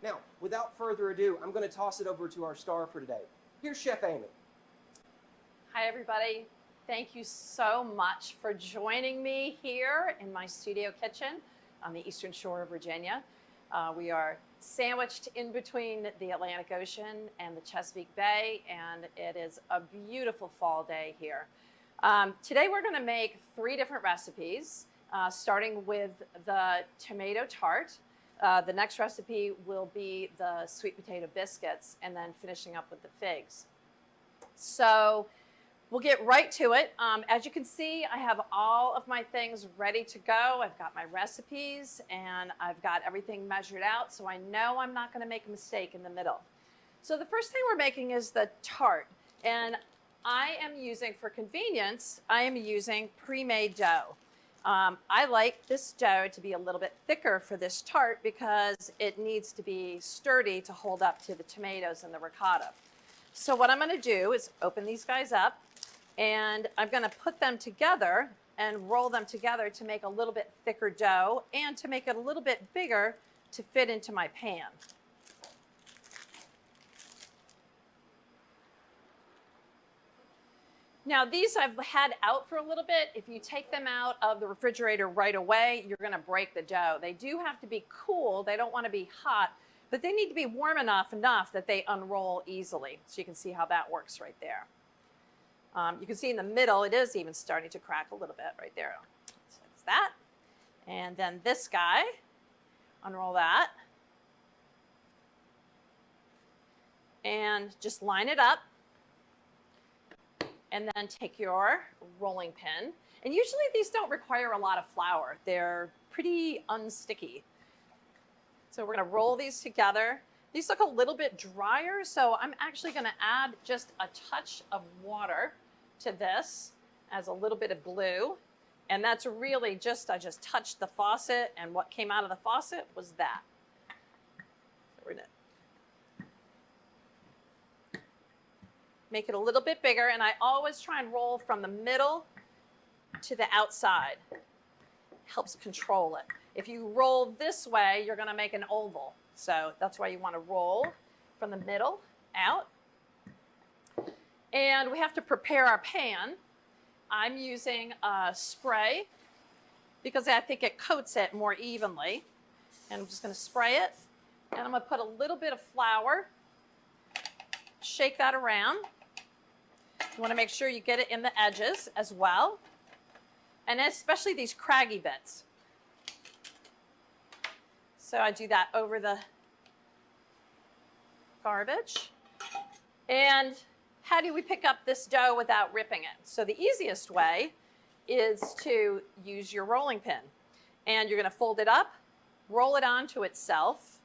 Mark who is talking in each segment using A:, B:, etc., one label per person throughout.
A: Now, without further ado, I'm going to toss it over to our star for today. Here's Chef Amy.
B: Hi, everybody. Thank you so much for joining me here in my studio kitchen on the Eastern Shore of Virginia. We are sandwiched in between the Atlantic Ocean and the Chesapeake Bay, and it is a beautiful fall day here. Today we're going to make 3 different recipes, starting with the tomato tart. The next recipe will be the sweet potato biscuits, and then finishing up with the figs. So we'll get right to it. As you can see, I have all of my things ready to go. I've got my recipes and I've got everything measured out, so I know I'm not going to make a mistake in the middle. So the first thing we're making is the tart, and I am using, for convenience, I am using pre-made dough. I like this dough to be a little bit thicker for this tart because it needs to be sturdy to hold up to the tomatoes and the ricotta. So what I'm going to do is open these guys up, and I'm going to put them together and roll them together to make a little bit thicker dough and to make it a little bit bigger to fit into my pan. Now these I've had out for a little bit. If you take them out of the refrigerator right away, you're going to break the dough. They do have to be cool. They don't want to be hot, but they need to be warm enough that they unroll easily. So you can see how that works right there. You can see in the middle, it is even starting to crack a little bit right there. So that's that. And then this guy, unroll that. And just line it up. And then take your rolling pin. And usually these don't require a lot of flour. They're pretty unsticky. So we're going to roll these together. These look a little bit drier, so I'm actually going to add just a touch of water to this as a little bit of glue. And that's really just, I just touched the faucet, and what came out of the faucet was that. So we're going to make it a little bit bigger, and I always try and roll from the middle to the outside. Helps control it. If you roll this way, you're going to make an oval. So that's why you want to roll from the middle out. And we have to prepare our pan. I'm using a spray because I think it coats it more evenly. And I'm just going to spray it. And I'm going to put a little bit of flour. Shake that around. You want to make sure you get it in the edges as well. And especially these craggy bits. So I do that over the garbage. And how do we pick up this dough without ripping it? So the easiest way is to use your rolling pin. And you're going to fold it up, roll it onto itself,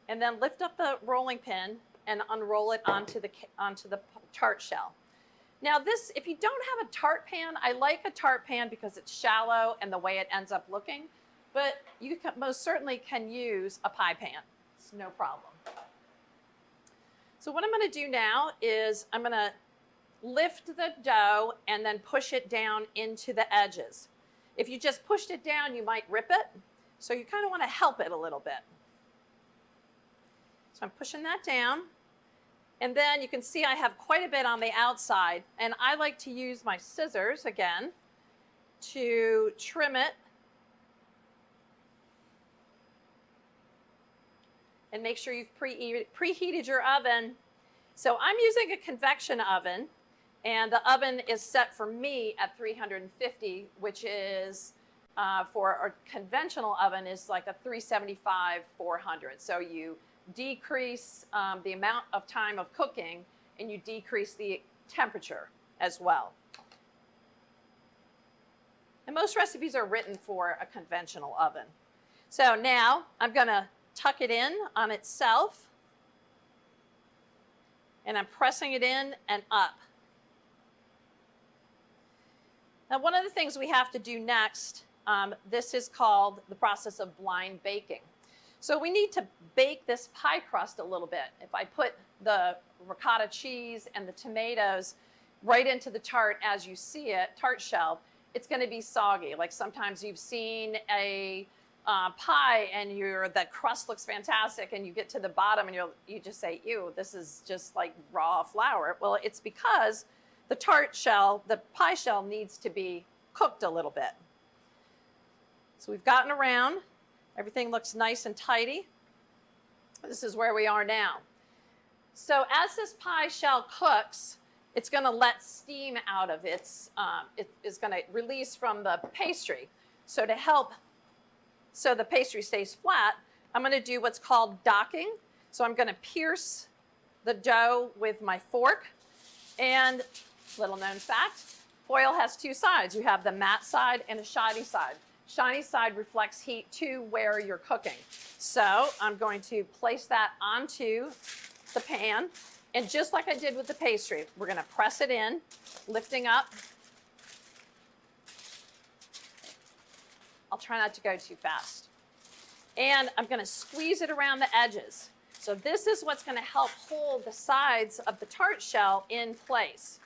B: and then lift up the rolling pin and unroll it onto the tart shell. Now this, if you don't have a tart pan, I like a tart pan because it's shallow and the way it ends up looking, but you most certainly can use a pie pan. It's no problem. So what I'm going to do now is I'm going to lift the dough and then push it down into the edges. If you just pushed it down, you might rip it. So you kind of want to help it a little bit. So I'm pushing that down. And then you can see I have quite a bit on the outside. And I like to use my scissors again to trim it. And make sure you've preheated your oven. So I'm using a convection oven. And the oven is set for me at 350, which is for a conventional oven is like a 375, 400. So you decrease the amount of time of cooking, and you decrease the temperature as well. And most recipes are written for a conventional oven. So now I'm going to tuck it in on itself, and I'm pressing it in and up. Now one of the things we have to do next, this is called the process of blind baking. So we need to bake this pie crust a little bit. If I put the ricotta cheese and the tomatoes right into the tart as you see it, tart shell, it's going to be soggy. Like sometimes you've seen a pie and that crust looks fantastic and you get to the bottom and you just say, ew, this is just like raw flour. Well, it's because the pie shell needs to be cooked a little bit. So we've gotten around. Everything looks nice and tidy. This is where we are now. So as this pie shell cooks, it's going to let steam out of it is going to release from the pastry. So to help so the pastry stays flat, I'm going to do what's called docking. So I'm going to pierce the dough with my fork. And little known fact, foil has two sides. You have the matte side and a shiny side. Shiny side reflects heat to where you're cooking. So I'm going to place that onto the pan. And just like I did with the pastry, we're going to press it in, lifting up. I'll try not to go too fast. And I'm going to squeeze it around the edges. So this is what's going to help hold the sides of the tart shell in place.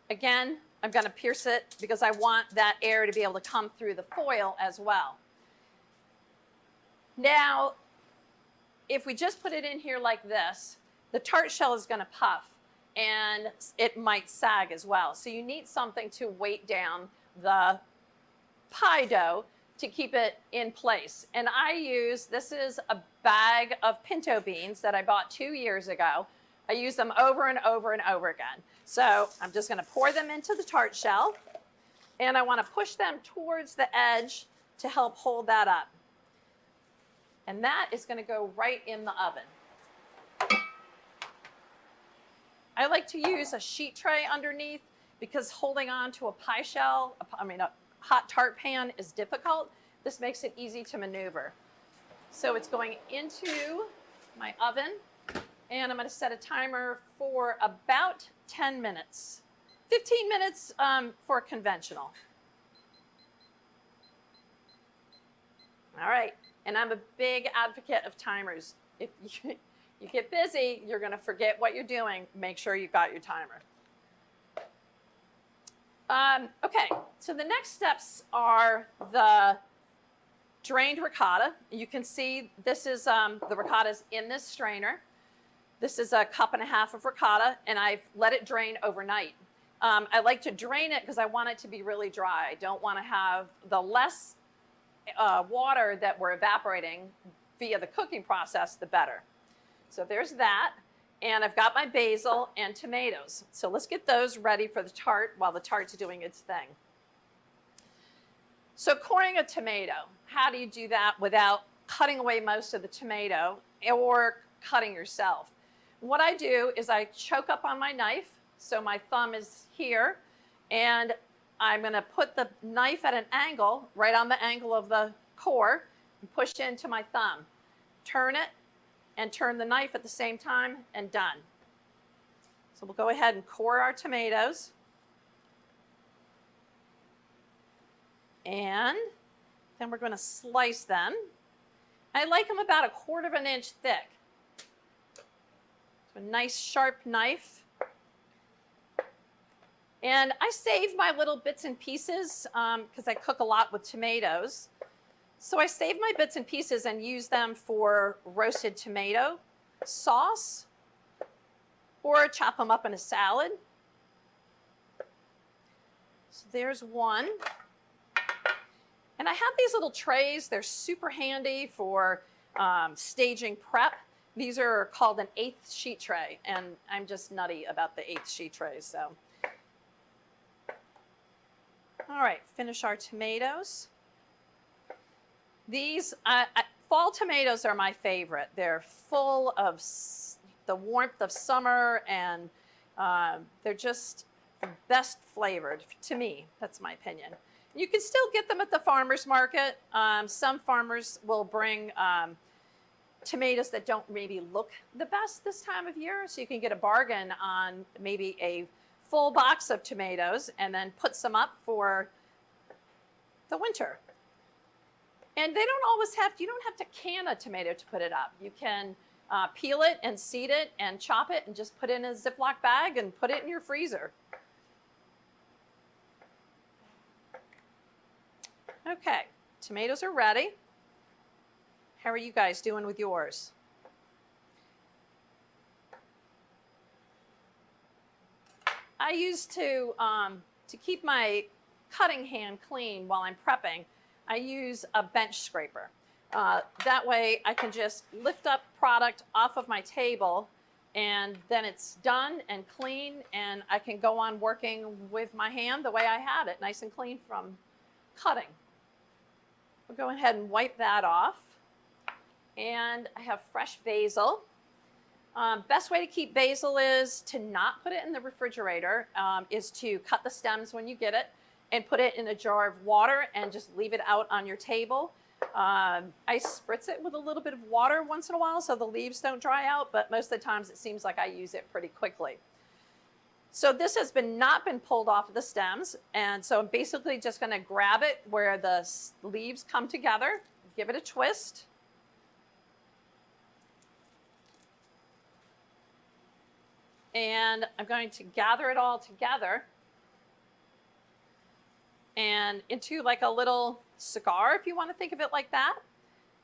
B: Again, I'm going to pierce it because I want that air to be able to come through the foil as well. Now, if we just put it in here like this, the tart shell is going to puff and it might sag as well. So you need something to weight down the pie dough to keep it in place. And this is a bag of pinto beans that I bought 2 years ago. I use them over and over and over again. So I'm just going to pour them into the tart shell, and I want to push them towards the edge to help hold that up. And that is going to go right in the oven. I like to use a sheet tray underneath because holding on to a pie shell, a hot tart pan is difficult. This makes it easy to maneuver. So it's going into my oven. And I'm going to set a timer for about 10 minutes. 15 minutes for conventional. All right. And I'm a big advocate of timers. If you get busy, you're going to forget what you're doing. Make sure you've got your timer. Okay. So the next steps are the drained ricotta. You can see this is the ricotta's in this strainer. This is a cup and a half of ricotta, and I've let it drain overnight. I like to drain it because I want it to be really dry. I don't want to have the less water that we're evaporating via the cooking process, the better. So there's that. And I've got my basil and tomatoes. So let's get those ready for the tart while the tart's doing its thing. So coring a tomato, how do you do that without cutting away most of the tomato or cutting yourself? What I do is I choke up on my knife, so my thumb is here, and I'm going to put the knife at an angle, right on the angle of the core, and push into my thumb. Turn it, and turn the knife at the same time, and done. So we'll go ahead and core our tomatoes. And then we're going to slice them. I like them about 1/4 of an inch thick. So a nice sharp knife. And I save my little bits and pieces because I cook a lot with tomatoes. So I save my bits and pieces and use them for roasted tomato sauce or chop them up in a salad. So there's one. And I have these little trays. They're super handy for staging prep. These are called an 1/8 sheet tray, and I'm just nutty about the 1/8 sheet trays. So, all right, finish our tomatoes. These fall tomatoes are my favorite. They're full of the warmth of summer, and they're just the best flavored to me. That's my opinion. You can still get them at the farmer's market. Some farmers will bring tomatoes that don't maybe look the best this time of year, so you can get a bargain on maybe a full box of tomatoes and then put some up for the winter. And they don't always you don't have to can a tomato to put it up. You can peel it and seed it and chop it and just put it in a Ziploc bag and put it in your freezer. Okay, tomatoes are ready. How are you guys doing with yours? I used to keep my cutting hand clean while I'm prepping, I use a bench scraper. That way I can just lift up product off of my table and then it's done and clean and I can go on working with my hand the way I had it, nice and clean from cutting. We'll go ahead and wipe that off. And I have fresh basil. Best way to keep basil is to not put it in the refrigerator, is to cut the stems when you get it and put it in a jar of water and just leave it out on your table. I spritz it with a little bit of water once in a while so the leaves don't dry out, but most of the times it seems like I use it pretty quickly. So this has not been pulled off of the stems, and so I'm basically just going to grab it where the leaves come together, give it a twist. And I'm going to gather it all together and into like a little cigar, if you want to think of it like that.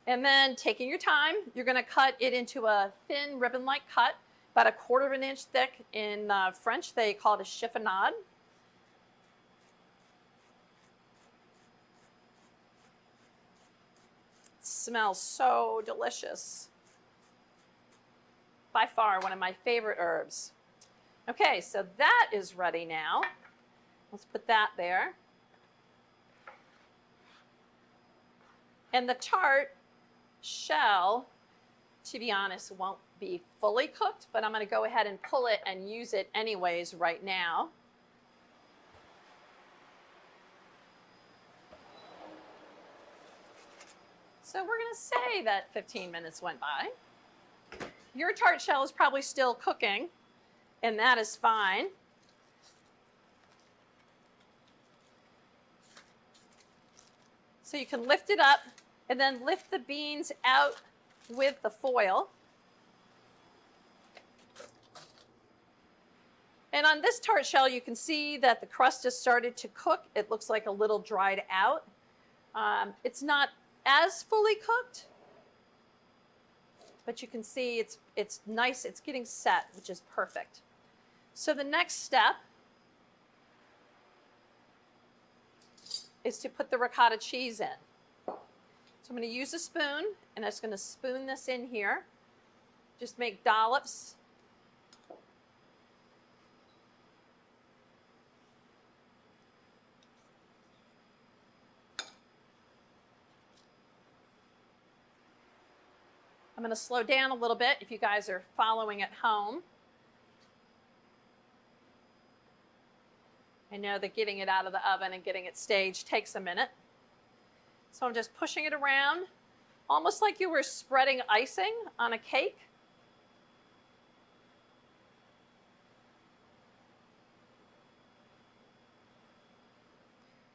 B: And then taking your time, you're going to cut it into a thin ribbon-like cut, about 1/4 of an inch thick. In French, they call it a chiffonade. It smells so delicious. By far one of my favorite herbs. Okay, so that is ready now. Let's put that there. And the tart shell, to be honest, won't be fully cooked, but I'm going to go ahead and pull it and use it anyways right now. So we're going to say that 15 minutes went by. Your tart shell is probably still cooking, and that is fine. So you can lift it up and then lift the beans out with the foil. And on this tart shell, you can see that the crust has started to cook. It looks like a little dried out. It's not as fully cooked, but you can see it's nice. It's getting set, which is perfect. So the next step is to put the ricotta cheese in. So I'm going to use a spoon, and I'm just going to spoon this in here. Just make dollops. I'm going to slow down a little bit if you guys are following at home. I know that getting it out of the oven and getting it staged takes a minute. So I'm just pushing it around, almost like you were spreading icing on a cake.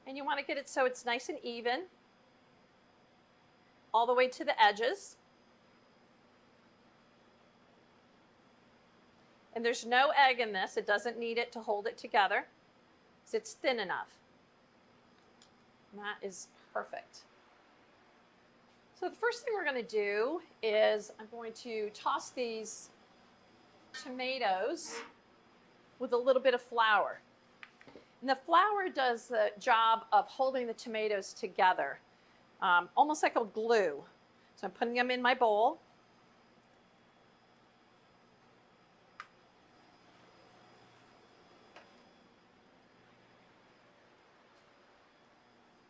B: And you want to get it so it's nice and even, all the way to the edges. And there's no egg in this. It doesn't need it to hold it together. It's thin enough. And that is perfect. So the first thing we're going to do is I'm going to toss these tomatoes with a little bit of flour. And the flour does the job of holding the tomatoes together, almost like a glue. So I'm putting them in my bowl.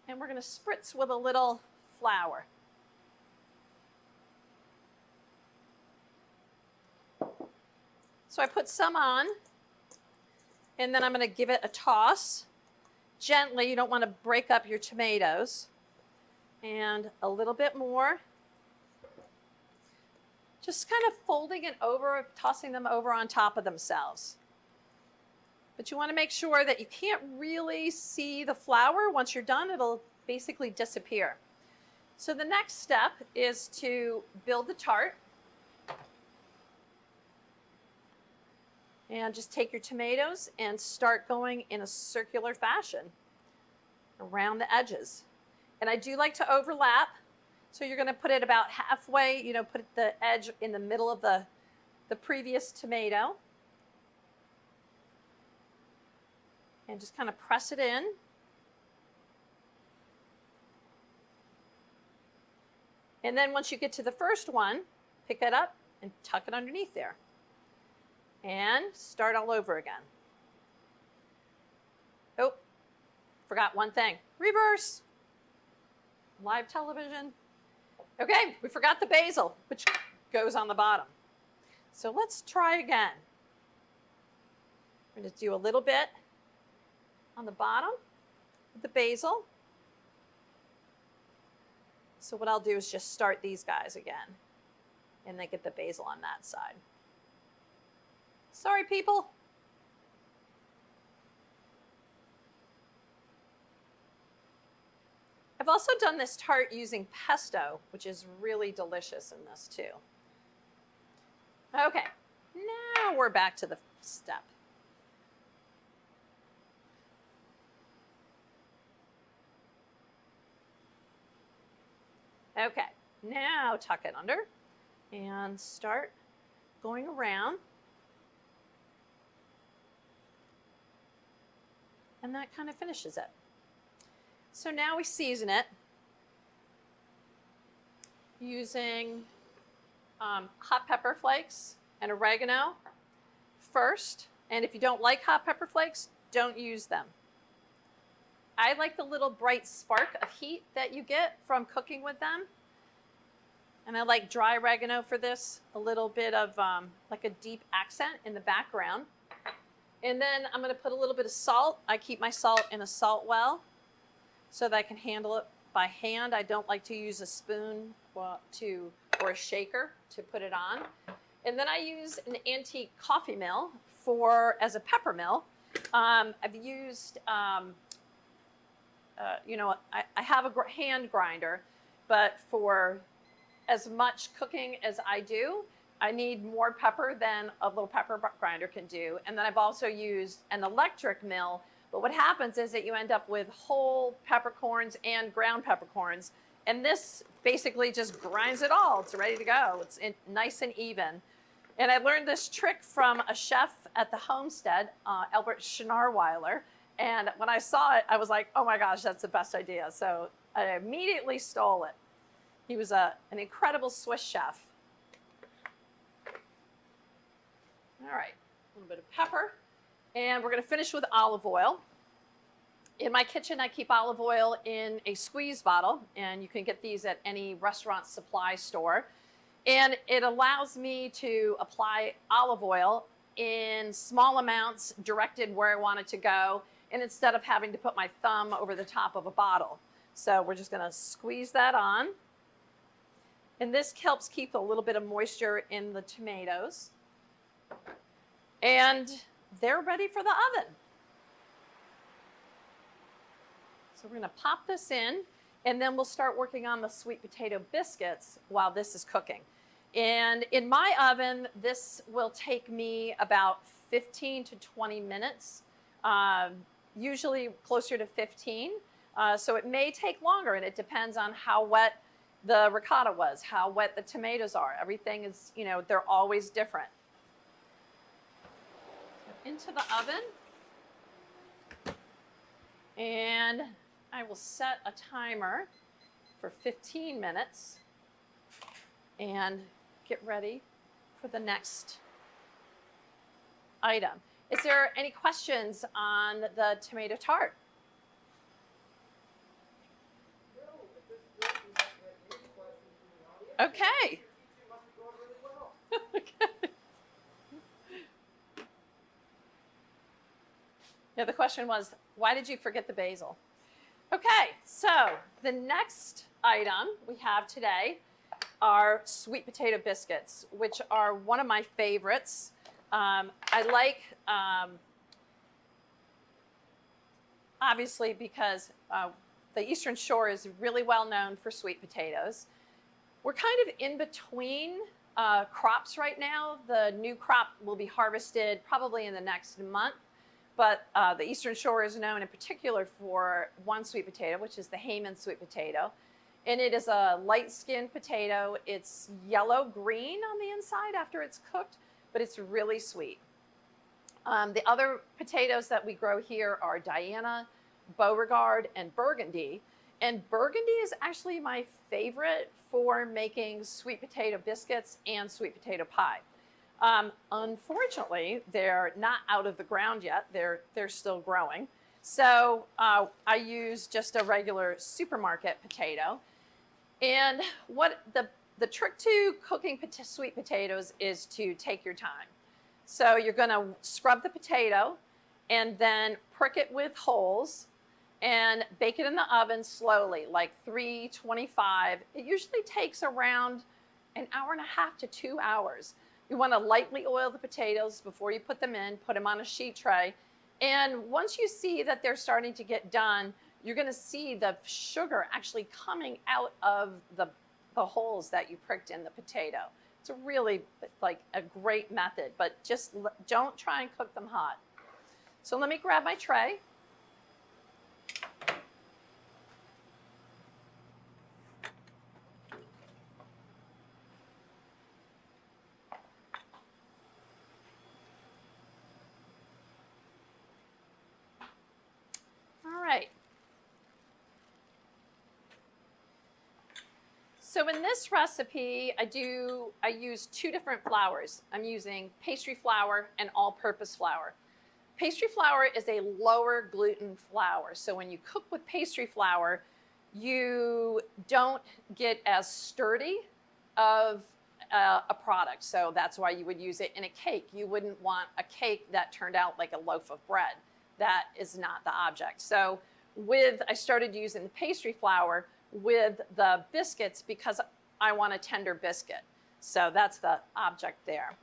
B: And we're going to spritz with a little flour. So I put some on, and then I'm going to give it a toss. Gently, you don't want to break up your tomatoes. And a little bit more. Just kind of folding it over, tossing them over on top of themselves. But you want to make sure that you can't really see the flour. Once you're done, it'll basically disappear. So the next step is to build the tart. And just take your tomatoes and start going in a circular fashion around the edges. And I do like to overlap. So you're going to put it about halfway, you know, put the edge in the middle of the previous tomato. And just kind of press it in. And then once you get to the first one, pick it up and tuck it underneath there. And start all over again. Oh, forgot one thing. Reverse. Live television. Okay, we forgot the basil, which goes on the bottom. So let's try again. We're going to do a little bit on the bottom with the basil. So what I'll do is just start these guys again and then get the basil on that side. Sorry, people. I've also done this tart using pesto, which is really delicious in this too. Okay, now we're back to the step. Okay, now tuck it under and start going around. And that kind of finishes it. So now we season it using hot pepper flakes and oregano first. And if you don't like hot pepper flakes, don't use them. I like the little bright spark of heat that you get from cooking with them. And I like dry oregano for this, a little bit of like a deep accent in the background. And then I'm going to put a little bit of salt. I keep my salt in a salt well so that I can handle it by hand. I don't like to use a spoon or a shaker to put it on. And then I use an antique coffee mill as a pepper mill. I've used, you know, I have a hand grinder, but for as much cooking as I do, I need more pepper than a little pepper grinder can do. And then I've also used an electric mill. But what happens is that you end up with whole peppercorns and ground peppercorns. And this basically just grinds it all. It's ready to go. It's nice and even. And I learned this trick from a chef at the Homestead, Albert Schnarweiler. And when I saw it, I was like, oh my gosh, that's the best idea. So I immediately stole it. He was an incredible Swiss chef. All right, a little bit of pepper. And we're going to finish with olive oil. In my kitchen, I keep olive oil in a squeeze bottle, and you can get these at any restaurant supply store. And it allows me to apply olive oil in small amounts directed where I want it to go, and instead of having to put my thumb over the top of a bottle. So we're just going to squeeze that on. And this helps keep a little bit of moisture in the tomatoes. And they're ready for the oven. So we're going to pop this in, and then we'll start working on the sweet potato biscuits while this is cooking. And in my oven, this will take me about 15 to 20 minutes, usually closer to 15. So it may take longer, and it depends on how wet the ricotta was, how wet the tomatoes are. Everything is, you know, they're always different. Into the oven, and I will set a timer for 15 minutes and get ready for the next item. Is there any questions on the tomato tart? Okay. Okay. Yeah, the question was, why did you forget the basil? Okay, so the next item we have today are sweet potato biscuits, which are one of my favorites. I like, obviously, because the Eastern Shore is really well known for sweet potatoes. We're kind of in between crops right now. The new crop will be harvested probably in the next month. but the Eastern Shore is known in particular for one sweet potato, which is the Hayman sweet potato. And it is a light-skinned potato. It's yellow-green on the inside after it's cooked, but it's really sweet. The other potatoes that we grow here are Diana, Beauregard, and Burgundy. And Burgundy is actually my favorite for making sweet potato biscuits and sweet potato pie. Unfortunately, they're not out of the ground yet. They're still growing. So I use just a regular supermarket potato. And what the trick to cooking sweet potatoes is to take your time. So you're going to scrub the potato and then prick it with holes and bake it in the oven slowly, like 325. It usually takes around an hour and a half to 2 hours. You want to lightly oil the potatoes before you put them on a sheet tray. And once you see that they're starting to get done, you're going to see the sugar actually coming out of the holes that you pricked in the potato. It's a really like a great method, but just don't try and cook them hot. So let me grab my tray. All right. So in this recipe, I use 2 different flours. I'm using pastry flour and all-purpose flour. Pastry flour is a lower gluten flour. So when you cook with pastry flour, you don't get as sturdy of a product. So that's why you would use it in a cake. You wouldn't want a cake that turned out like a loaf of bread. That is not the object. So I started using the pastry flour with the biscuits because I want a tender biscuit. So that's the object there.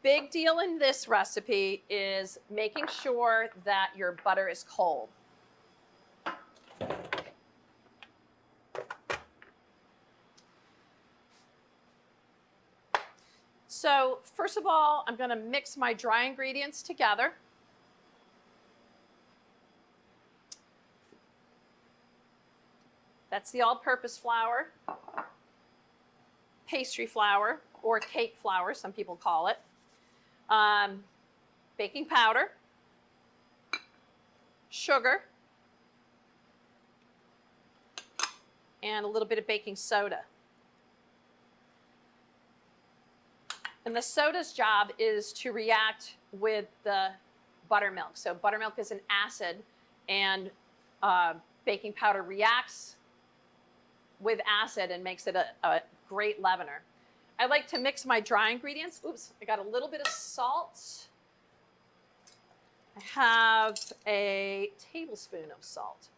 B: Big deal in this recipe is making sure that your butter is cold. So first of all, I'm going to mix my dry ingredients together. That's the all-purpose flour, pastry flour, or cake flour, some people call it, baking powder, sugar, and a little bit of baking soda. And the soda's job is to react with the buttermilk. So buttermilk is an acid, and baking powder reacts with acid and makes it a great leavener. I like to mix my dry ingredients. Oops, I got a little bit of salt. I have a tablespoon of salt.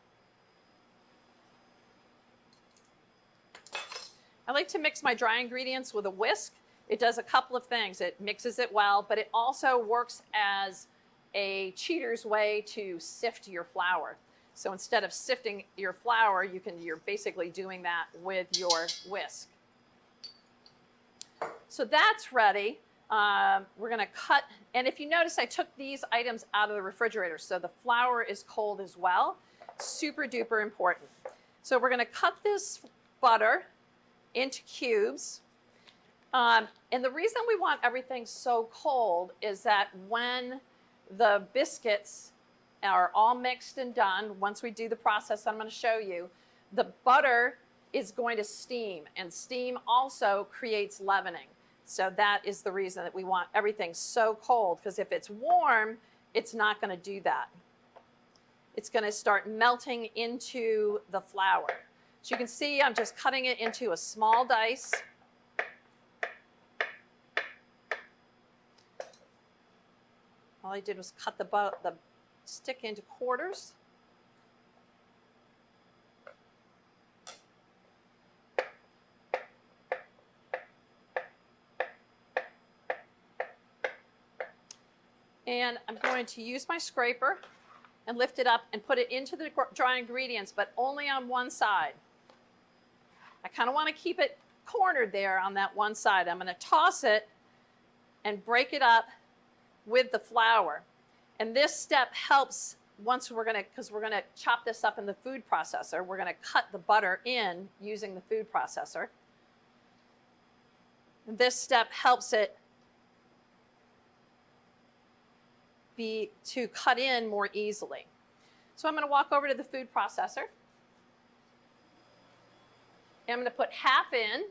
B: I like to mix my dry ingredients with a whisk. It does a couple of things. It mixes it well, but it also works as a cheater's way to sift your flour. So instead of sifting your flour, you're basically doing that with your whisk. So that's ready. We're going to cut, and if you notice, I took these items out of the refrigerator, so the flour is cold as well. Super duper important. So we're going to cut this butter into cubes. And the reason we want everything so cold is that when the biscuits are all mixed and done, once we do the process I'm going to show you, the butter is going to steam, and steam also creates leavening. So that is the reason that we want everything so cold, because if it's warm, it's not going to do that. It's going to start melting into the flour. So you can see I'm just cutting it into a small dice. All I did was cut the stick into quarters. And I'm going to use my scraper and lift it up and put it into the dry ingredients, but only on one side. I kind of want to keep it cornered there on that one side. I'm going to toss it and break it up with the flour. And this step helps once because we're gonna chop this up in the food processor. We're gonna cut the butter in using the food processor. And this step helps it to cut in more easily. So I'm gonna walk over to the food processor. And I'm gonna put half in.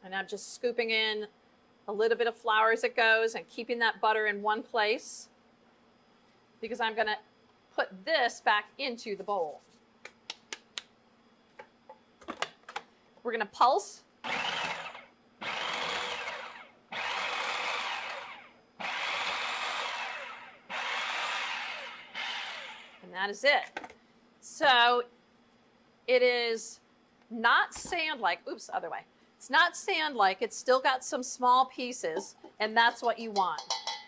B: And I'm just scooping in a little bit of flour as it goes and keeping that butter in one place because I'm going to put this back into the bowl. We're going to pulse. And that is it. So it is not sand-like. Oops, other way. It's not sand-like, it's still got some small pieces, and that's what you want.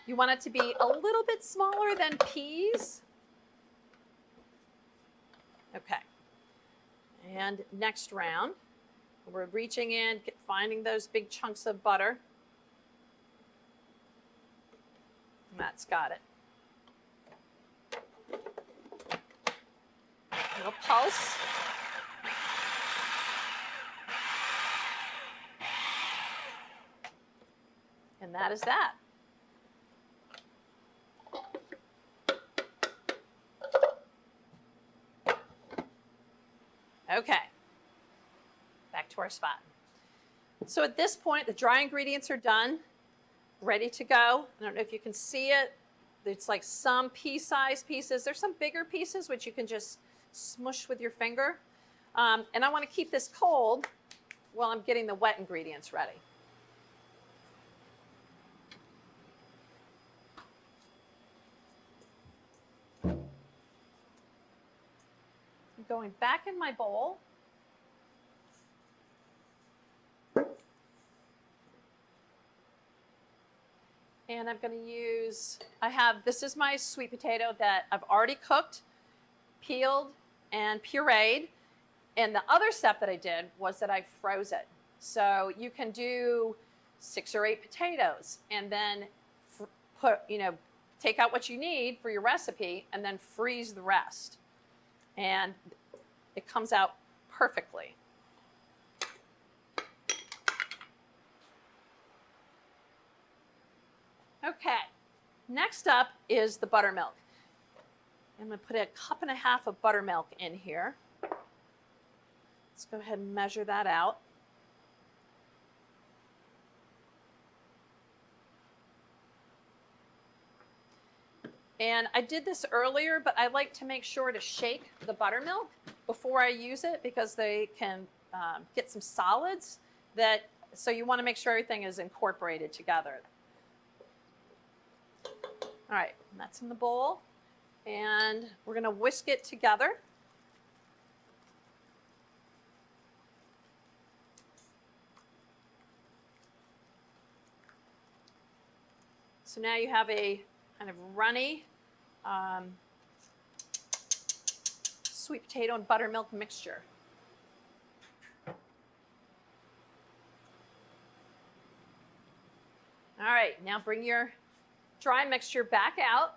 B: You want it to be a little bit smaller than peas. Okay. And next round, we're reaching in, finding those big chunks of butter. And that's got it. A little pulse. And that is that. Okay, back to our spot. So at this point, the dry ingredients are done, ready to go. I don't know if you can see it. It's like some pea-sized pieces. There's some bigger pieces which you can just smush with your finger. And I want to keep this cold while I'm getting the wet ingredients ready. Going back in my bowl. And I'm going to use, this is my sweet potato that I've already cooked, peeled, and pureed. And the other step that I did was that I froze it. So you can do 6 or 8 potatoes and then take out what you need for your recipe and then freeze the rest. And it comes out perfectly. Okay, next up is the buttermilk. I'm going to put 1.5 cups of buttermilk in here. Let's go ahead and measure that out. And I did this earlier, but I like to make sure to shake the buttermilk before I use it because they can get some solids so you want to make sure everything is incorporated together. All right, that's in the bowl. And we're going to whisk it together. So now you have a kind of runny sweet potato and buttermilk mixture. All right, now bring your dry mixture back out.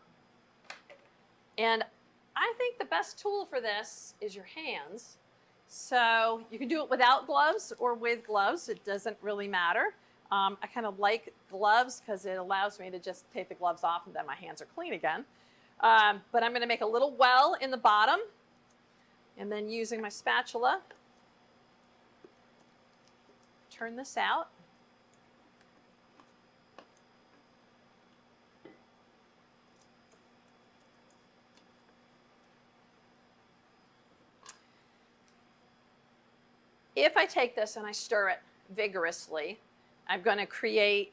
B: And I think the best tool for this is your hands. So you can do it without gloves or with gloves. It doesn't really matter. I kind of like gloves because it allows me to just take the gloves off and then my hands are clean again. But I'm going to make a little well in the bottom and then using my spatula, turn this out. If I take this and I stir it vigorously, I'm going to create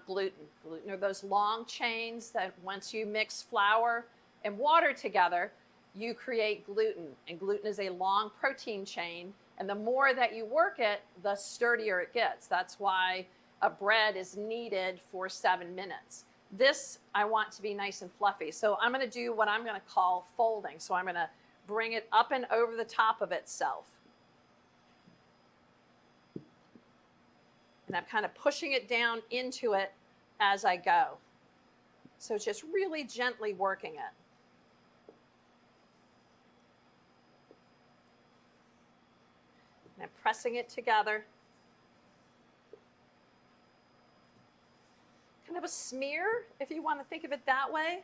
B: gluten. Gluten are those long chains that once you mix flour and water together, you create gluten. And gluten is a long protein chain. And the more that you work it, the sturdier it gets. That's why a bread is kneaded for 7 minutes. This I want to be nice and fluffy. So I'm going to do what I'm going to call folding. So I'm going to bring it up and over the top of itself. And I'm kind of pushing it down into it as I go. So it's just really gently working it. And I'm pressing it together. Kind of a smear, if you want to think of it that way.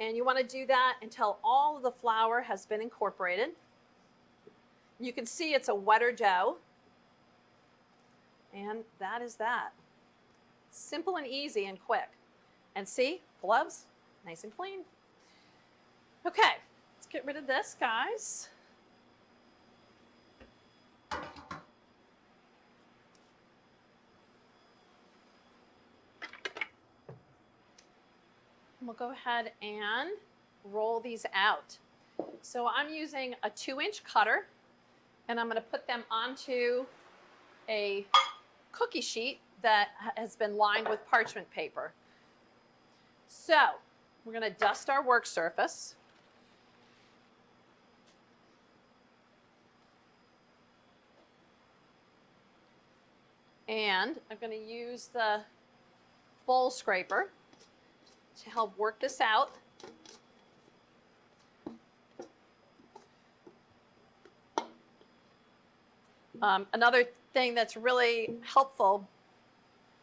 B: And you want to do that until all of the flour has been incorporated. You can see it's a wetter dough. And that is that. Simple and easy and quick. And see, gloves, nice and clean. Okay, let's get rid of this, guys. We'll go ahead and roll these out. So I'm using a 2-inch cutter, and I'm going to put them onto a cookie sheet that has been lined with parchment paper. So we're going to dust our work surface. And I'm going to use the bowl scraper to help work this out. Another thing that's really helpful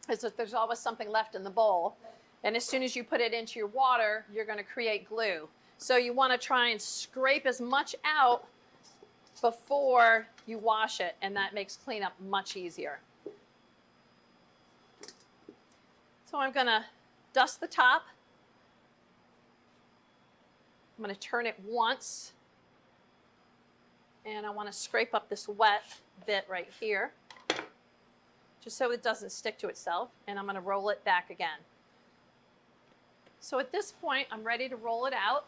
B: is that there's always something left in the bowl. And as soon as you put it into your water, you're going to create glue. So you want to try and scrape as much out before you wash it, and that makes cleanup much easier. So I'm going to dust the top. I'm going to turn it once, and I want to scrape up this wet bit right here, just so it doesn't stick to itself, and I'm going to roll it back again. So at this point, I'm ready to roll it out.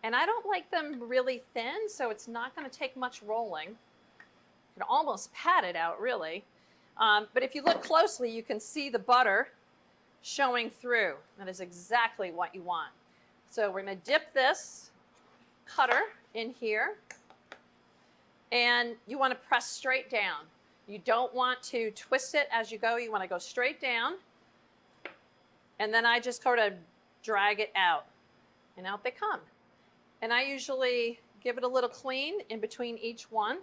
B: And I don't like them really thin, so it's not going to take much rolling. You can almost pat it out, really. But if you look closely, you can see the butter showing through. That is exactly what you want. So we're going to dip this cutter in here, and you want to press straight down. You don't want to twist it as you go. You want to go straight down, and then I just sort of drag it out, and out they come. And I usually give it a little clean in between each one.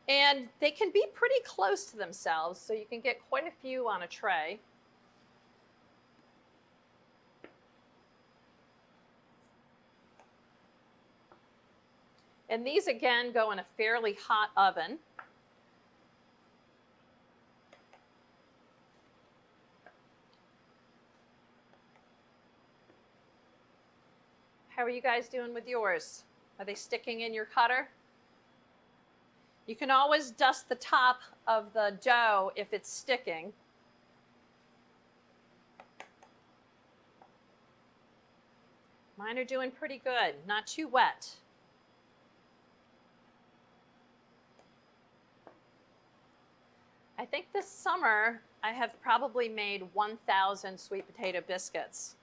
B: And they can be pretty close to themselves, so you can get quite a few on a tray. And these, again, go in a fairly hot oven. How are you guys doing with yours? Are they sticking in your cutter? You can always dust the top of the dough if it's sticking. Mine are doing pretty good, not too wet. I think this summer I have probably made 1,000 sweet potato biscuits,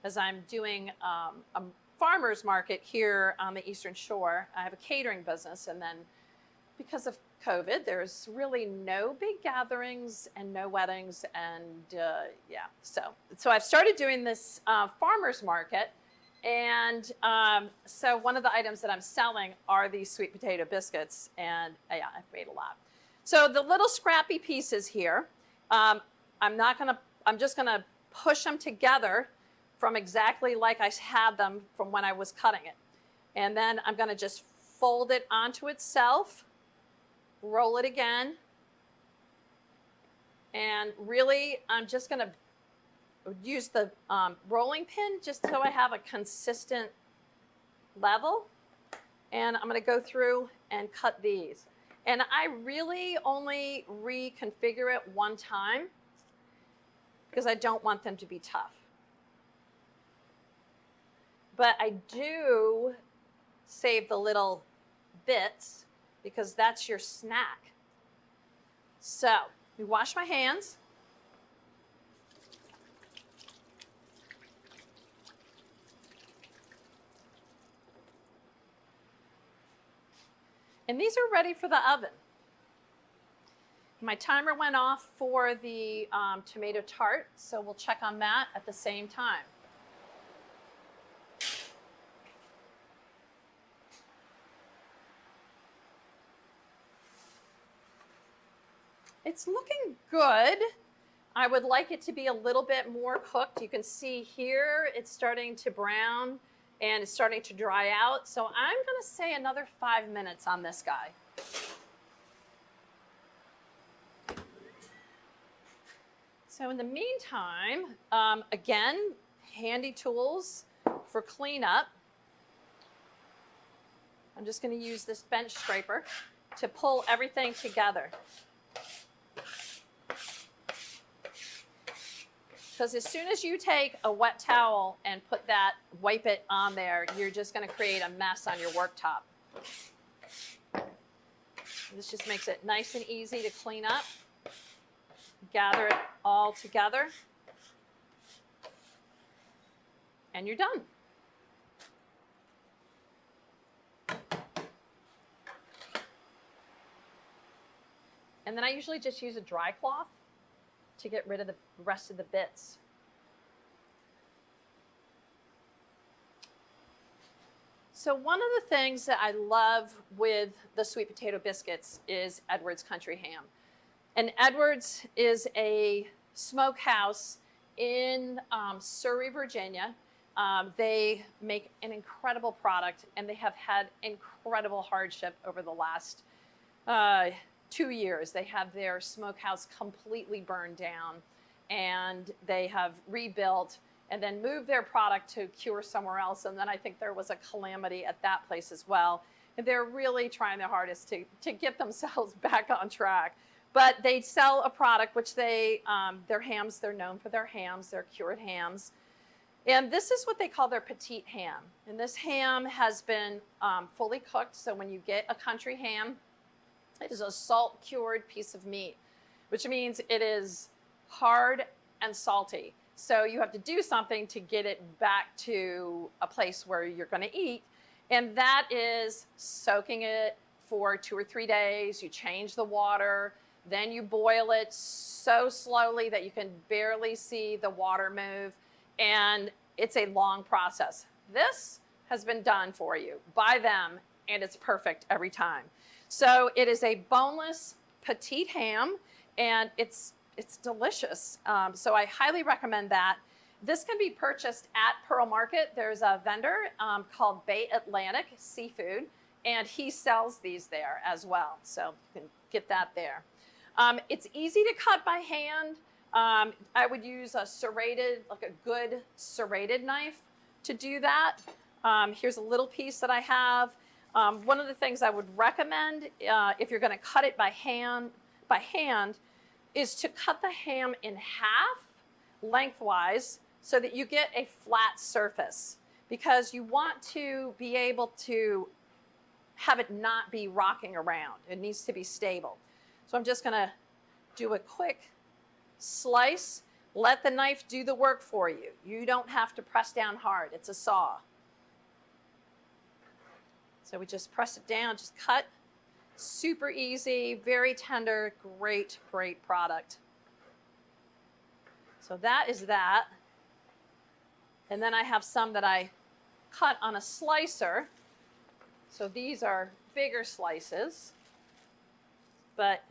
B: as I'm doing a farmer's market here on the Eastern Shore. I have a catering business, and then because of COVID, there's really no big gatherings and no weddings, and yeah. So I've started doing this farmer's market, and so one of the items that I'm selling are these sweet potato biscuits, and yeah, I've made a lot. So the little scrappy pieces here, I'm just gonna push them together from exactly like I had them from when I was cutting it. And then I'm gonna just fold it onto itself, roll it again, and really I'm just gonna use the rolling pin just so I have a consistent level. And I'm gonna go through and cut these. And I really only reconfigure it one time because I don't want them to be tough. But I do save the little bits because that's your snack. So we wash my hands. And these are ready for the oven. My timer went off for the tomato tart, so we'll check on that at the same time. It's looking good. I would like it to be a little bit more cooked. You can see here it's starting to brown and it's starting to dry out. So I'm going to say another 5 minutes on this guy. So in the meantime, again, handy tools for cleanup. I'm just going to use this bench scraper to pull everything together. Because as soon as you take a wet towel and wipe it on there, you're just going to create a mess on your worktop. This just makes it nice and easy to clean up. Gather it all together, and you're done. And then I usually just use a dry cloth to get rid of the rest of the bits. So one of the things that I love with the sweet potato biscuits is Edwards Country Ham. And Edwards is a smokehouse in Surrey, Virginia. They make an incredible product, and they have had incredible hardship over the last 2 years. They have their smokehouse completely burned down, and they have rebuilt and then moved their product to cure somewhere else. And then I think there was a calamity at that place as well. And they're really trying their hardest to get themselves back on track. But they sell a product which their hams, they're known for their hams, their cured hams. And this is what they call their petite ham. And this ham has been fully cooked. So when you get a country ham, it is a salt cured piece of meat, which means it is hard and salty. So you have to do something to get it back to a place where you're going to eat. And that is soaking it for 2 or 3 days. You change the water. Then you boil it so slowly that you can barely see the water move. And it's a long process. This has been done for you by them, and it's perfect every time. So it is a boneless petite ham, and it's delicious. So I highly recommend that. This can be purchased at Pearl Market. There's a vendor called Bay Atlantic Seafood, and he sells these there as well. So you can get that there. It's easy to cut by hand. I would use a serrated, like a good serrated knife to do that. Here's a little piece that I have. One of the things I would recommend if you're going to cut it by hand, is to cut the ham in half lengthwise so that you get a flat surface, because you want to be able to have it not be rocking around. It needs to be stable. So I'm just going to do a quick slice. Let the knife do the work for you. You don't have to press down hard. It's a saw. So we just press it down, just cut. Super easy, very tender, great, great product. So that is that. And then I have some that I cut on a slicer. So these are bigger slices, but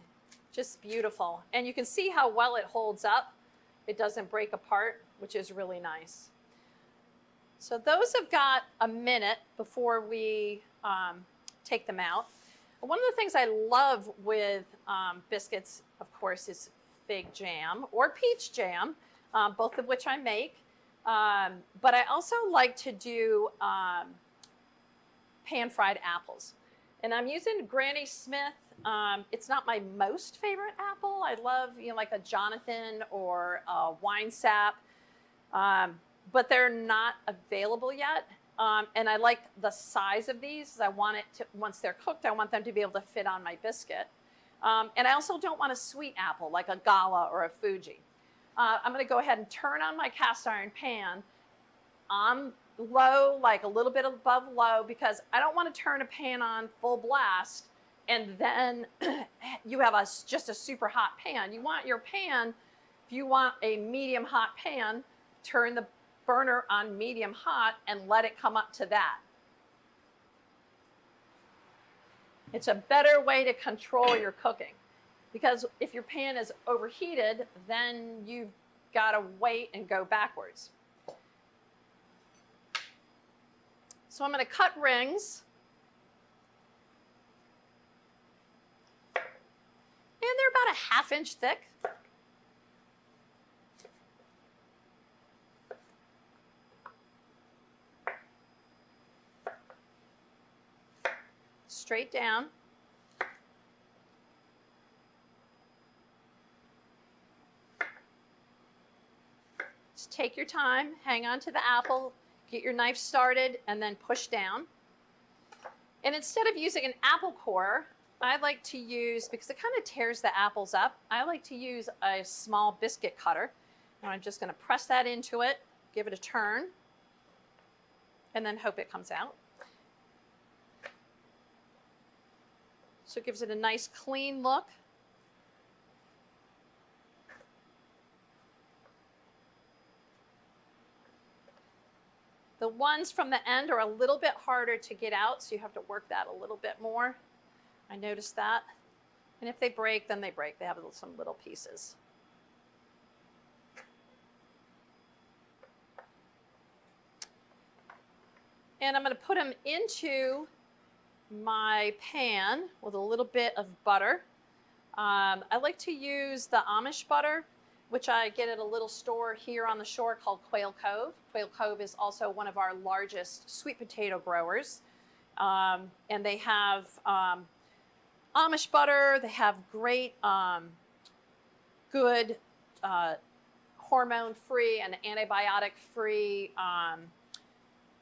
B: just beautiful. And you can see how well it holds up. It doesn't break apart, which is really nice. So those have got a minute before we take them out. One of the things I love with biscuits, of course, is fig jam or peach jam, both of which I make. But I also like to do pan-fried apples. And I'm using Granny Smith. It's not my most favorite apple. I love, like a Jonathan or a Wine Sap. But they're not available yet. And I like the size of these. I want it to, once they're cooked, I want them to be able to fit on my biscuit. And I also don't want a sweet apple like a Gala or a Fuji. I'm going to go ahead and turn on my cast iron pan on low, like a little bit above low, because I don't want to turn a pan on full blast and then you have just a super hot pan. You want your pan, if you want a medium hot pan, turn the burner on medium hot and let it come up to that. It's a better way to control your cooking, because if your pan is overheated, then you've got to wait and go backwards. So I'm going to cut rings. And they're about a ½ inch thick. Straight down. Just take your time, hang on to the apple, get your knife started, and then push down. And instead of using an apple core, I like to use, because it kind of tears the apples up, I like to use a small biscuit cutter. And I'm just going to press that into it, give it a turn, and then hope it comes out. So it gives it a nice clean look. The ones from the end are a little bit harder to get out, so you have to work that a little bit more. I noticed that. And if they break, then they break. They have some little pieces. And I'm going to put them into my pan with a little bit of butter. I like to use the Amish butter, which I get at a little store here on the shore called Quail Cove. Quail Cove is also one of our largest sweet potato growers. And they have Amish butter. They have great, good hormone-free and antibiotic-free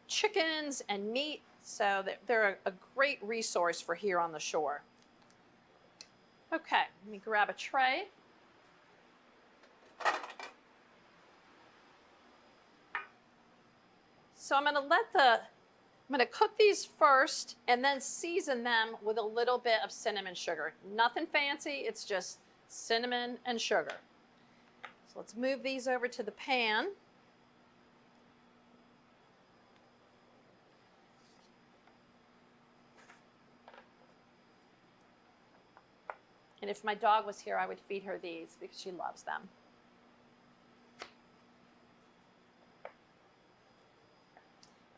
B: chickens and meat. So they're a great resource for here on the shore. Okay, let me grab a tray. So I'm going to cook these first and then season them with a little bit of cinnamon sugar. Nothing fancy, it's just cinnamon and sugar. So let's move these over to the pan. And if my dog was here, I would feed her these because she loves them.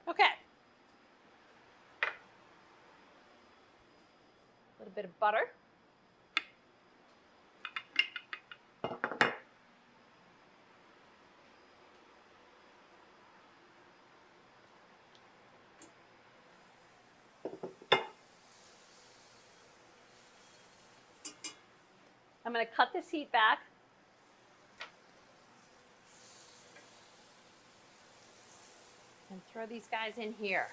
B: Okay. A little bit of butter. I'm going to cut this heat back. And throw these guys in here.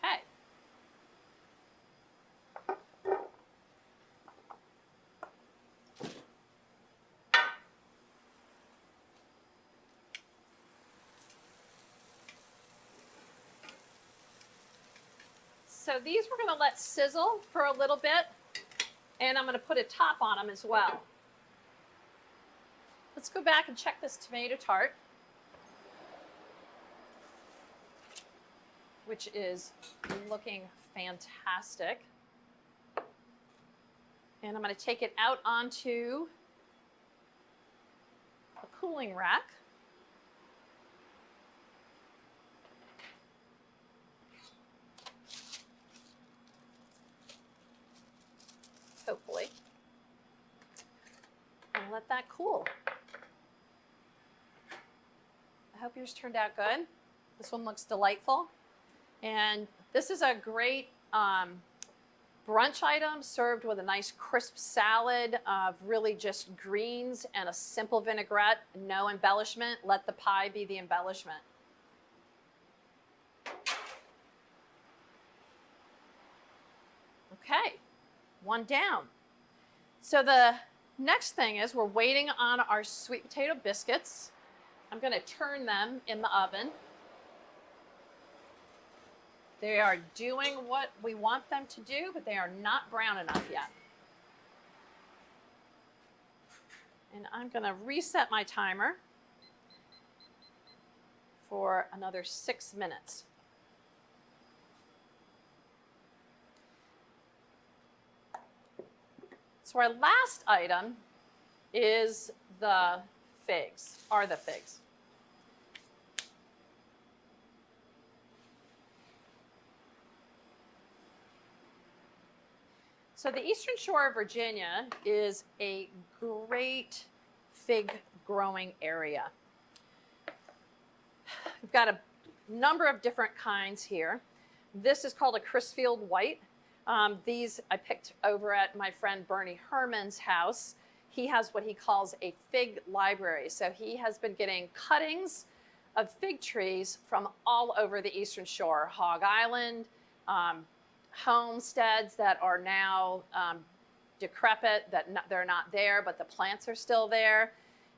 B: Okay. So these we're going to let sizzle for a little bit, and I'm going to put a top on them as well. Let's go back and check this tomato tart, which is looking fantastic. And I'm going to take it out onto a cooling rack. Hopefully. And let that cool. I hope yours turned out good. This one looks delightful. And this is a great brunch item served with a nice crisp salad of really just greens and a simple vinaigrette, no embellishment. Let the pie be the embellishment. Okay, one down. So the next thing is we're waiting on our sweet potato biscuits. I'm going to turn them in the oven. They are doing what we want them to do, but they are not brown enough yet. And I'm going to reset my timer for another 6 minutes. So our last item is the figs. So the Eastern Shore of Virginia is a great fig growing area. We've got a number of different kinds here. This is called a Crisfield White. These I picked over at my friend Bernie Herman's house. He has what he calls a fig library. So he has been getting cuttings of fig trees from all over the Eastern Shore, Hog Island, homesteads that are now decrepit, they're not there, but the plants are still there.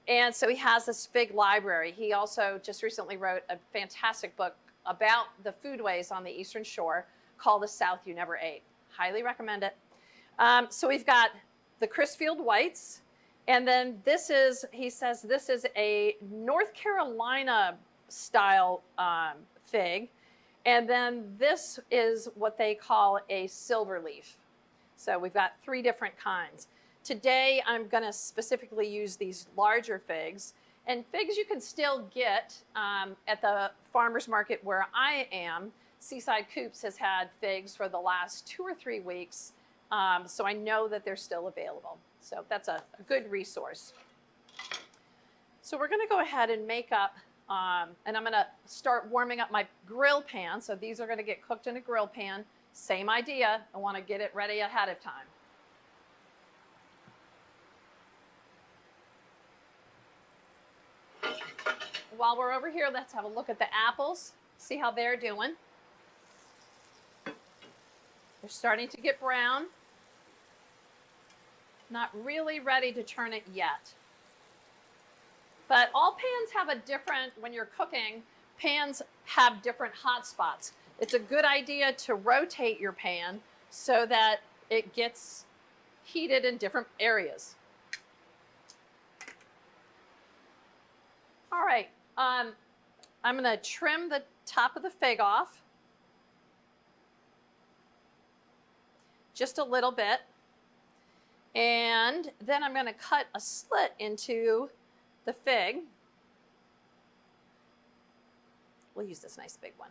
B: And so he has this fig library. He also just recently wrote a fantastic book about the foodways on the Eastern Shore called The South You Never Ate. Highly recommend it. So we've got the Crisfield Whites, and then this is, he says, this is a North Carolina style fig. And then this is what they call a silver leaf. So we've got 3 different kinds. Today, I'm going to specifically use these larger figs. And figs you can still get at the farmer's market where I am. Seaside Coops has had figs for the last 2 or 3 weeks. So I know that they're still available. So that's a good resource. So we're going to go ahead and make up, and I'm going to start warming up my grill pan. So these are going to get cooked in a grill pan. Same idea. I want to get it ready ahead of time. While we're over here, let's have a look at the apples, see how they're doing. They're starting to get brown. Not really ready to turn it yet. But all pans have a different, when you're cooking, pans have different hot spots. It's a good idea to rotate your pan so that it gets heated in different areas. All right, I'm going to trim the top of the fig off just a little bit. And then I'm going to cut a slit into the fig. We'll use this nice big one.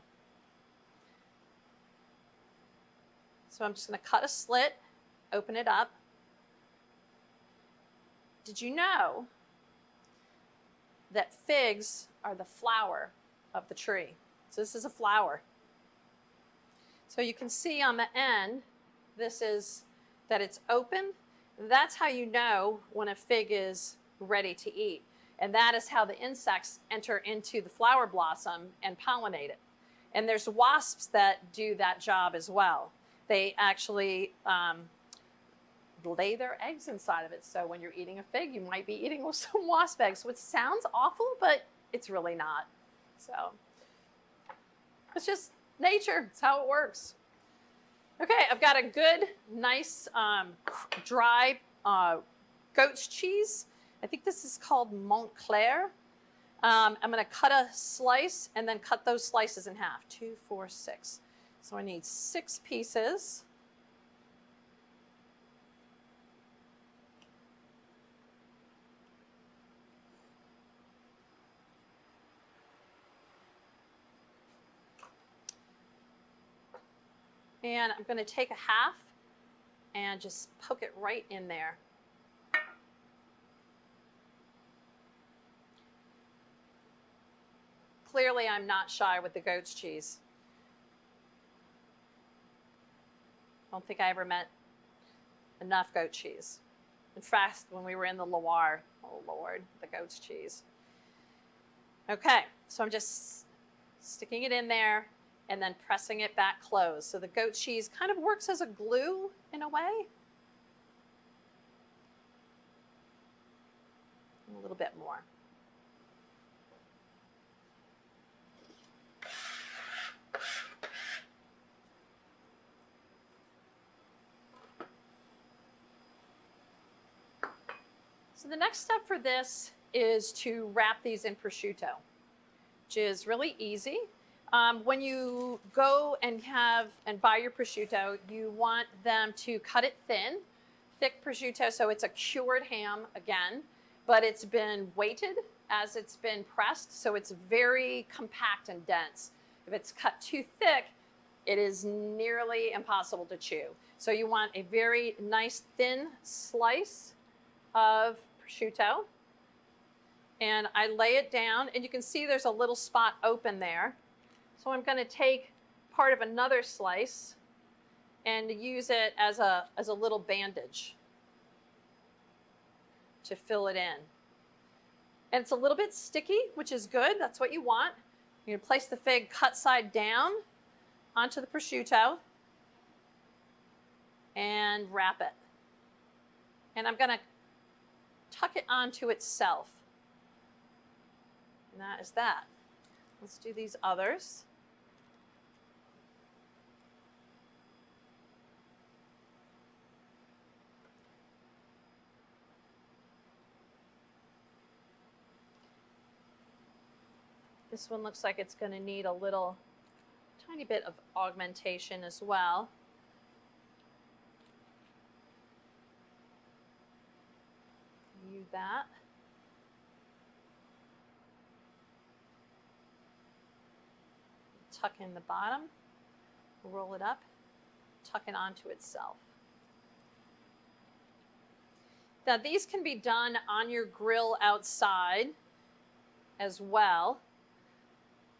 B: So I'm just going to cut a slit, open it up. Did you know that figs are the flower of the tree? So this is a flower. So you can see on the end, this is that it's open. That's how you know when a fig is ready to eat. And that is how the insects enter into the flower blossom and pollinate it. And there's wasps that do that job as well. They actually lay their eggs inside of it. So when you're eating a fig, you might be eating with some wasp eggs, which sounds awful, but it's really not. So it's just nature. It's how it works. Okay, I've got a good, nice, dry goat's cheese. I think this is called Montclair. I'm going to cut a slice and then cut those slices in half. 2, 4, 6. So I need 6 pieces. And I'm going to take a half and just poke it right in there. Clearly, I'm not shy with the goat's cheese. don't think I ever met enough goat cheese. In fact, when we were in the Loire, oh Lord, the goat's cheese. Okay, so I'm just sticking it in there and then pressing it back closed. So the goat cheese kind of works as a glue in a way. A little bit more. So the next step for this is to wrap these in prosciutto, which is really easy. When you go and buy your prosciutto, you want them to cut it thin, thick prosciutto, so it's a cured ham again, but it's been weighted as it's been pressed, so it's very compact and dense. If it's cut too thick, it is nearly impossible to chew. So you want a very nice thin slice of prosciutto, and I lay it down, and you can see there's a little spot open there. So I'm going to take part of another slice and use it as a little bandage to fill it in. And it's a little bit sticky, which is good. That's what you want. You're going to place the fig cut side down onto the prosciutto and wrap it. And I'm going to tuck it onto itself. And that is that. Let's do these others. This one looks like it's going to need a little tiny bit of augmentation as well. Use that. Tuck in the bottom, roll it up, tuck it onto itself. Now these can be done on your grill outside as well,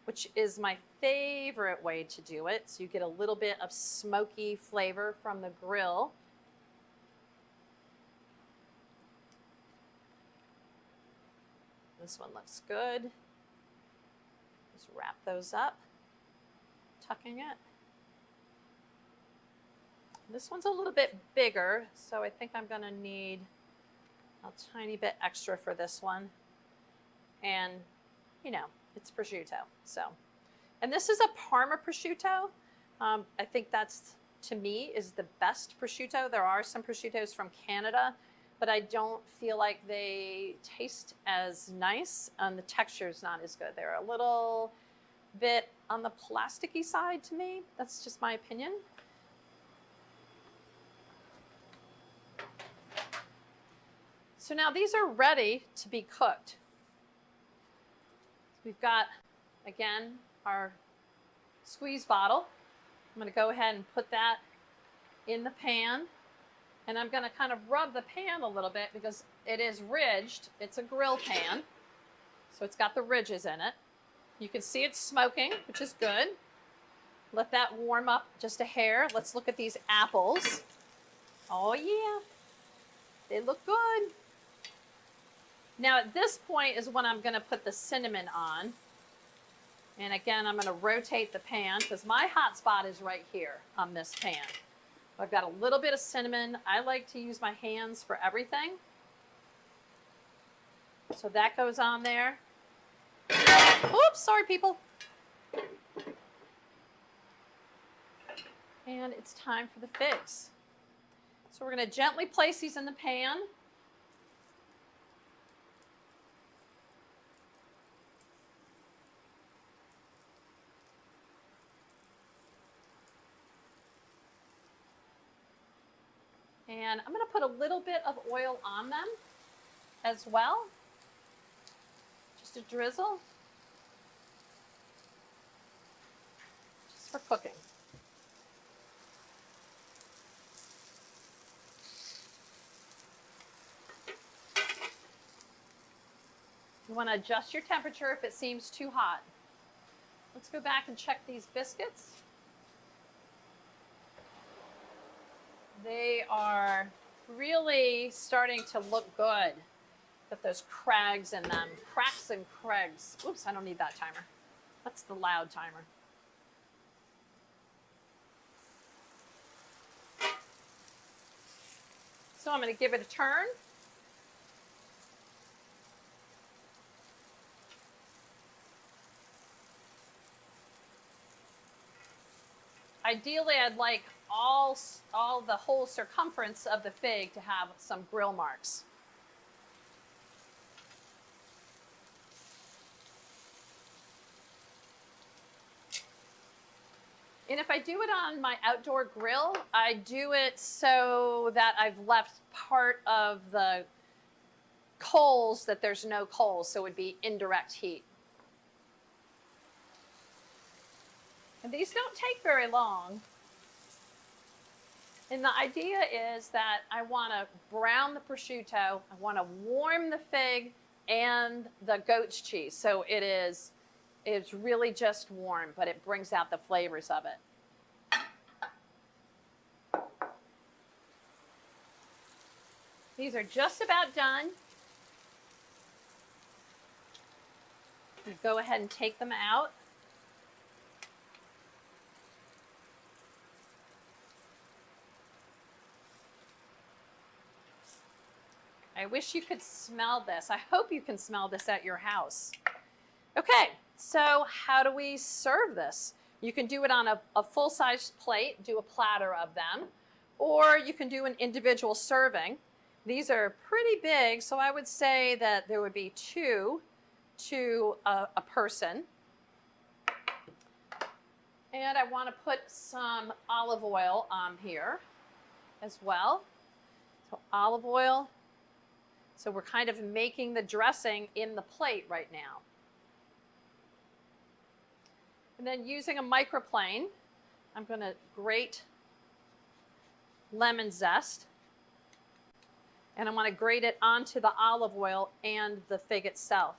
B: which is my favorite way to do it. So you get a little bit of smoky flavor from the grill. This one looks good. Just wrap those up, tucking it. This one's a little bit bigger, so I think I'm gonna need a tiny bit extra for this one. And, you know, it's prosciutto, so. And this is a Parma prosciutto. I think that's, to me, is the best prosciutto. There are some prosciuttos from Canada, but I don't feel like they taste as nice, and the texture is not as good. They're a little bit on the plasticky side to me. That's just my opinion. So now these are ready to be cooked. We've got, again, our squeeze bottle. I'm going to go ahead and put that in the pan. And I'm going to kind of rub the pan a little bit because it is ridged. It's a grill pan, so it's got the ridges in it. You can see it's smoking, which is good. Let that warm up just a hair. Let's look at these apples. Oh yeah, they look good. Now at this point is when I'm going to put the cinnamon on. And again, I'm going to rotate the pan because my hot spot is right here on this pan. I've got a little bit of cinnamon. I like to use my hands for everything. So that goes on there. Oops, sorry people. And it's time for the figs. So we're going to gently place these in the pan. And I'm going to put a little bit of oil on them as well. Just a drizzle. Just for cooking. You want to adjust your temperature if it seems too hot. Let's go back and check these biscuits. They are really starting to look good. Got those crags in them, cracks and crags. Oops, I don't need that timer. That's the loud timer. So I'm going to give it a turn. Ideally, I'd like all the whole circumference of the fig to have some grill marks. And if I do it on my outdoor grill, I do it so that I've left part of the coals that there's no coals, so it would be indirect heat. And these don't take very long. And the idea is that I want to brown the prosciutto, I want to warm the fig and the goat's cheese. So it's really just warm, but it brings out the flavors of it. These are just about done. Go ahead and take them out. I wish you could smell this. I hope you can smell this at your house. Okay, so how do we serve this? You can do it on a full-size plate, do a platter of them, or you can do an individual serving. These are pretty big, so I would say that there would be 2 to a person. And I want to put some olive oil on here as well. So olive oil. So we're kind of making the dressing in the plate right now. And then using a microplane, I'm going to grate lemon zest. And I want to grate it onto the olive oil and the fig itself.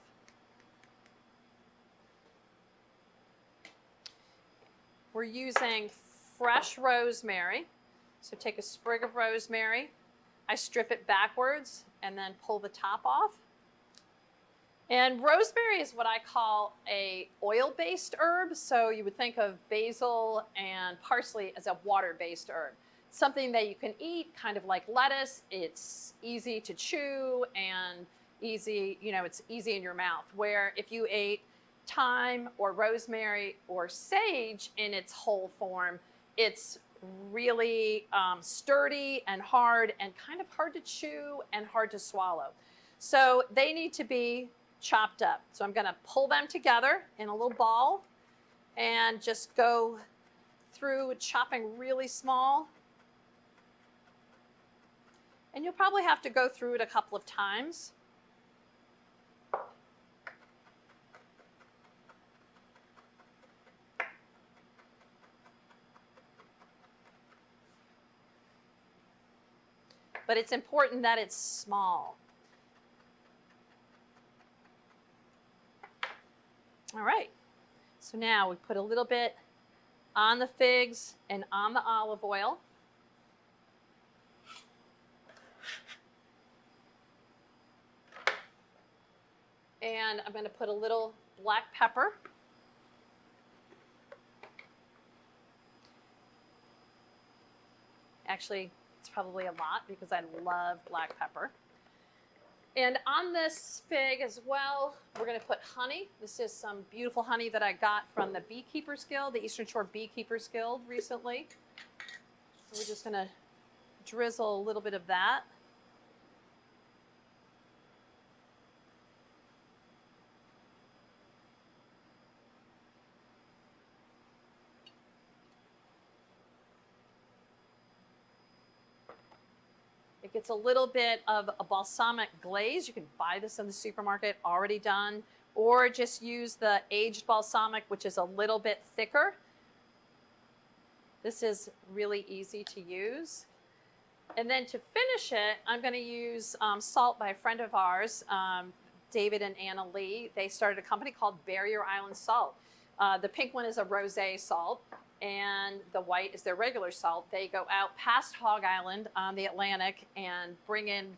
B: We're using fresh rosemary. So take a sprig of rosemary. I strip it backwards and then pull the top off. And rosemary is what I call a oil-based herb. So you would think of basil and parsley as a water-based herb. Something that you can eat kind of like lettuce. It's easy to chew and easy, it's easy in your mouth. Where if you ate thyme or rosemary or sage in its whole form, it's really sturdy and hard and kind of hard to chew and hard to swallow. So they need to be chopped up. So I'm going to pull them together in a little ball and just go through chopping really small. And you'll probably have to go through it a couple of times. But it's important that it's small. All right, so now we put a little bit on the figs and on the olive oil. And I'm going to put a little black pepper. Actually, it's probably a lot because I love black pepper. And on this fig as well, we're going to put honey. This is some beautiful honey that I got from the Beekeepers Guild, the Eastern Shore Beekeepers Guild recently. So we're just going to drizzle a little bit of that. It gets a little bit of a balsamic glaze. You can buy this in the supermarket already done, or just use the aged balsamic, which is a little bit thicker. This is really easy to use. And then to finish it, I'm going to use salt by a friend of ours, David and Anna Lee. They started a company called Barrier Island Salt. The pink one is a rosé salt. and the white is their regular salt. They go out past Hog Island on the Atlantic and bring in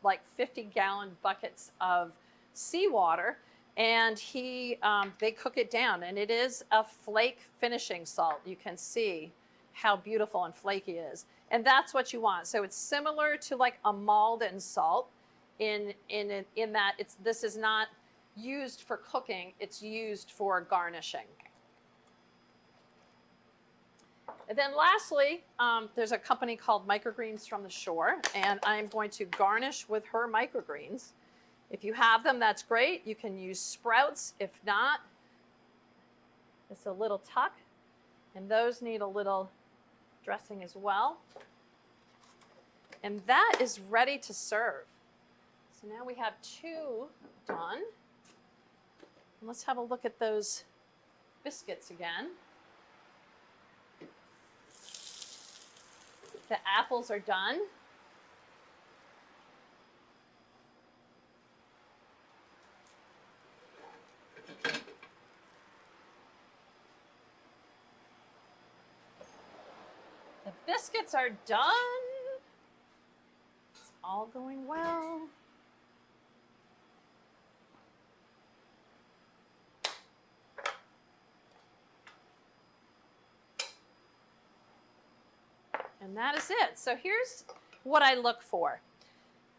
B: like 50-gallon buckets of seawater, and they cook it down, and it is a flake finishing salt. You can see how beautiful and flaky it is, and that's what you want. So it's similar to like a Malden salt in that this is not used for cooking, it's used for garnishing. And then lastly, there's a company called Microgreens from the Shore, and I'm going to garnish with her microgreens. If you have them, that's great. You can use sprouts. If not, it's a little tuck, and those need a little dressing as well. And that is ready to serve. So now we have 2 done. And let's have a look at those biscuits again. The apples are done. The biscuits are done. It's all going well. And that is it. So here's what I look for.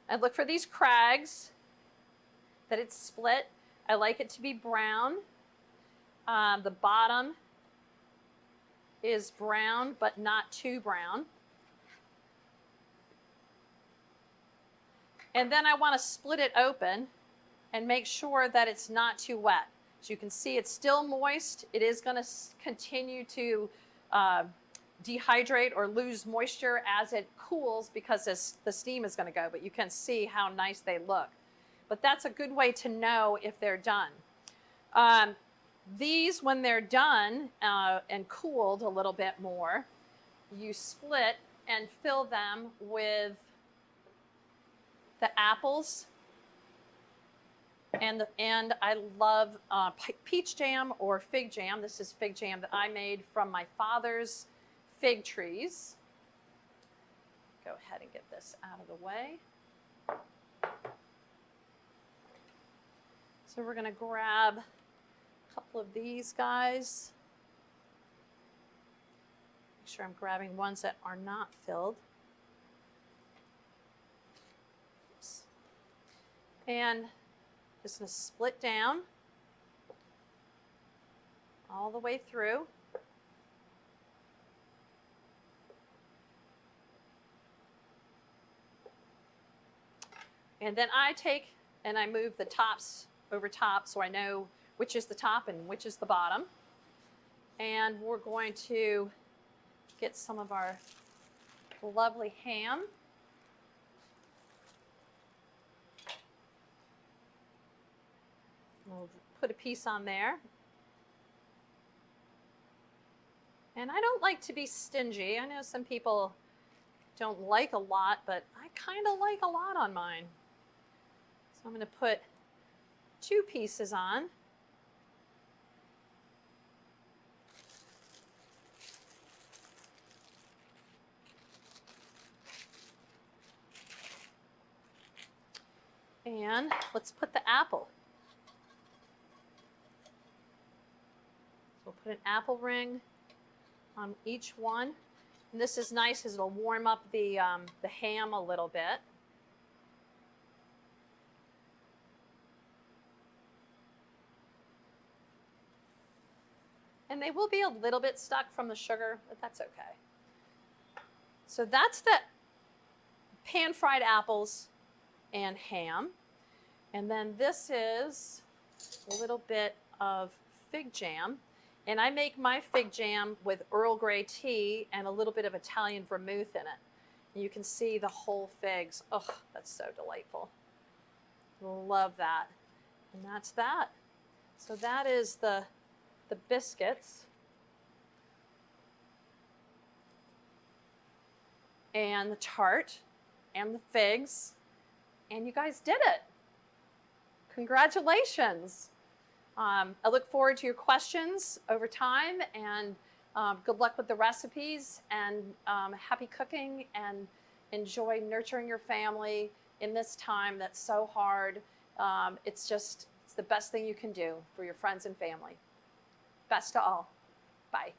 B: I look for these crags, that it's split. I like it to be brown. The bottom is brown, but not too brown. And then I want to split it open and make sure that it's not too wet. As you can see, it's still moist. It is going to continue to dehydrate or lose moisture as it cools because the steam is going to go, but you can see how nice they look. But that's a good way to know if they're done. These, when they're done and cooled a little bit more, you split and fill them with the apples. And I love peach jam or fig jam. This is fig jam that I made from my father's fig trees. Go ahead and get this out of the way. So we're going to grab a couple of these guys. Make sure I'm grabbing ones that are not filled. Oops. And just going to split down all the way through. And then I take and I move the tops over top so I know which is the top and which is the bottom. And we're going to get some of our lovely ham. We'll put a piece on there. And I don't like to be stingy. I know some people don't like a lot, but I kind of like a lot on mine. So I'm going to put 2 pieces on. And let's put the apple. So we'll put an apple ring on each one. And this is nice because it'll warm up the ham a little bit. And they will be a little bit stuck from the sugar, but that's okay. So that's the pan-fried apples and ham. And then this is a little bit of fig jam. And I make my fig jam with Earl Grey tea and a little bit of Italian vermouth in it. And you can see the whole figs. Oh, that's so delightful. Love that. And that's that. So that is the biscuits. And the tart and the figs. And you guys did it. Congratulations. I look forward to your questions over time, and Good luck with the recipes, and happy cooking, and enjoy nurturing your family in this time that's so hard. It's the best thing you can do for your friends and family. Best to all. Bye.